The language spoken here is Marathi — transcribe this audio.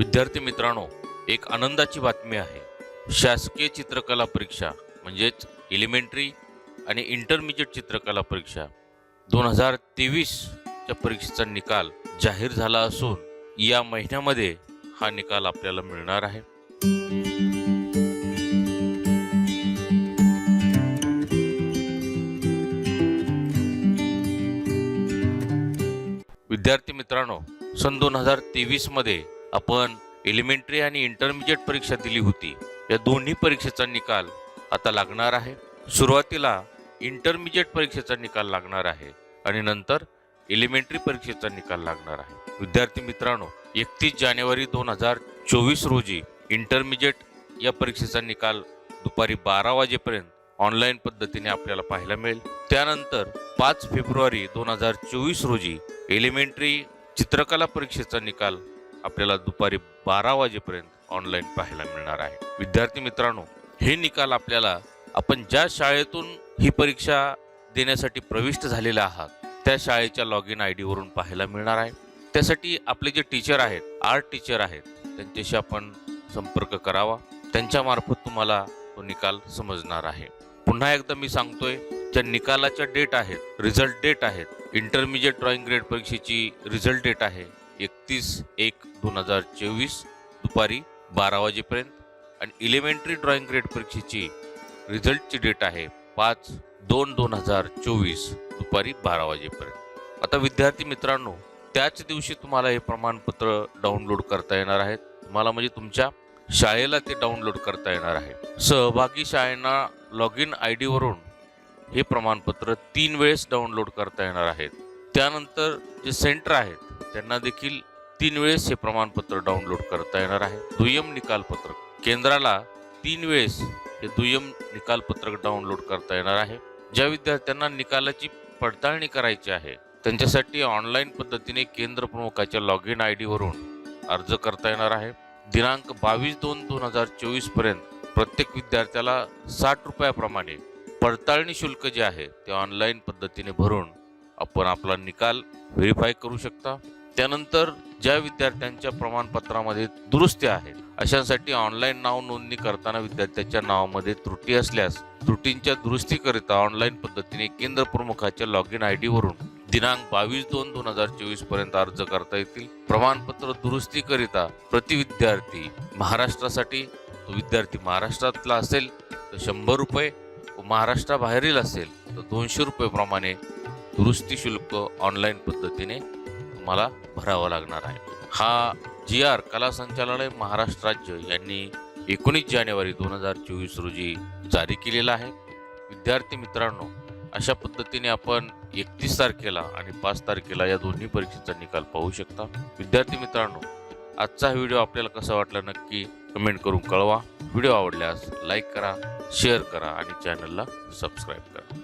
विद्यार्थी मित्रांनो, एक आनंदाची बातमी आहे. शासकीय चित्रकला परीक्षा म्हणजेच एलिमेंटरी आणि इंटरमिजिएट चित्रकला परीक्षा 2023 च्या परीक्षेचा निकाल जाहीर झाला असून या महिन्यामध्ये हा निकाल आपल्याला मिळणार आहे. विद्यार्थी मित्रांनो, सन 2023 मध्ये आपण एलिमेंटरी आणि इंटरमिजिएट परीक्षा दिली होती. या दोन्ही परीक्षेचा निकाल आता लागणार आहे. सुरुवातीला इंटरमिजिएट परीक्षेचा निकाल लागणार आहे आणि नंतर एलिमेंटरी परीक्षेचा निकाल लागणार आहे. विद्यार्थी मित्रांनो, 31 जानेवारी 2024 रोजी इंटरमिजिएट या परीक्षेचा निकाल दुपारी 12 वाजेपर्यंत ऑनलाईन पद्धतीने आपल्याला पाहायला मिळेल. त्यानंतर 5 फेब्रुवारी 2024 रोजी एलिमेंटरी चित्रकला परीक्षेचा निकाल आपल्याला दुपारी 12 वाजेपर्यंत ऑनलाईन पाहायला मिळणार आहे. विद्यार्थी मित्रांनो, हे निकाल आपल्याला आपण ज्या शाळेतून ही परीक्षा देण्यासाठी प्रविष्ट झालेले आहात त्या शाळेच्या लॉग इन ID वरून पाहायला मिळणार आहे. त्यासाठी आपले जे टीचर आहेत, आर्ट टीचर आहेत, त्यांच्याशी आपण संपर्क करावा. त्यांच्या मार्फत तुम्हाला तो निकाल समजणार आहे. पुन्हा एकदा मी सांगतोय, ज्या निकालाच्या डेट आहेत, रिझल्ट डेट आहेत, इंटरमिजिएट ड्रॉइंग ग्रेड परीक्षेची रिझल्ट डेट आहे 31/1/2024 दुपारी 12 वाजेपर्यंत आणि एलिमेंटरी ड्रॉइंग ग्रेड परीक्षेची रिझल्टची डेट आहे 5/2/2024 दुपारी 12 वाजेपर्यंत. आता विद्यार्थी मित्रांनो, त्याच दिवशी तुम्हाला हे प्रमाणपत्र डाउनलोड करता येणार आहे. तुम्हाला म्हणजे तुमच्या शाळेला ते डाउनलोड करता येणार आहे. सहभागी शाळांना लॉग इन ID वरून हे प्रमाणपत्र 3 वेळेस डाउनलोड करता येणार आहेत. त्यानंतर जे सेंटर आहेत त्यांना देखील 3 वेळेस हे प्रमाणपत्र डाउनलोड करता येणार आहे. दुय्यम निकालपत्रक केंद्राला 3 वेळेस हे दुय्यम निकालपत्रक डाउनलोड करता येणार आहे. ज्या विद्यार्थ्यांना निकालाची पडताळणी करायची आहे त्यांच्यासाठी ऑनलाईन पद्धतीने केंद्र प्रमुखाच्या लॉग इन ID वरून अर्ज करता येणार आहे. दिनांक 22/2/2024 पर्यंत प्रत्येक विद्यार्थ्याला 60 रुपयाप्रमाणे पडताळणी शुल्क जे आहे ते ऑनलाईन पद्धतीने भरून आपण आपला निकाल व्हेरीफाय करू शकता. त्यानंतर ज्या विद्यार्थ्यांच्या प्रमाणपत्रामध्ये दुरुस्त्या आहेत अशांसाठी ऑनलाईन नाव नोंदणी करताना विद्यार्थ्याच्या नावामध्ये त्रुटी असल्यास त्रुटींच्या दुरुस्तीकरिता ऑनलाईन पद्धतीने केंद्र प्रमुखाच्या लॉग इन ID वरून दिनांक 22/2/2024 पर्यंत अर्ज करता येतील. प्रमाणपत्र दुरुस्तीकरिता प्रति विद्यार्थी महाराष्ट्रासाठी तो विद्यार्थी महाराष्ट्रातला असेल तर 100 रुपये व महाराष्ट्राबाहेरील असेल तर 200 रुपये प्रमाणे दुरुस्ती शुल्क ऑनलाईन पद्धतीने तुम्हाला भरावा लागणार आहे. हा GR कला संचालनालय महाराष्ट्र राज्य यांनी 19 जानेवारी 2024 रोजी जारी केलेला आहे. विद्यार्थी मित्रांनो, अशा पद्धतीने आपण 31 तारखेला आणि 5 तारखेला या दोन्ही परीक्षेचा निकाल पाहू शकता. विद्यार्थी मित्रांनो, आजचा व्हिडिओ आपल्याला कसा वाटला नक्की कमेंट करून कळवा. व्हिडिओ आवडल्यास लाईक करा, शेअर करा आणि चॅनलला सबस्क्राईब करा.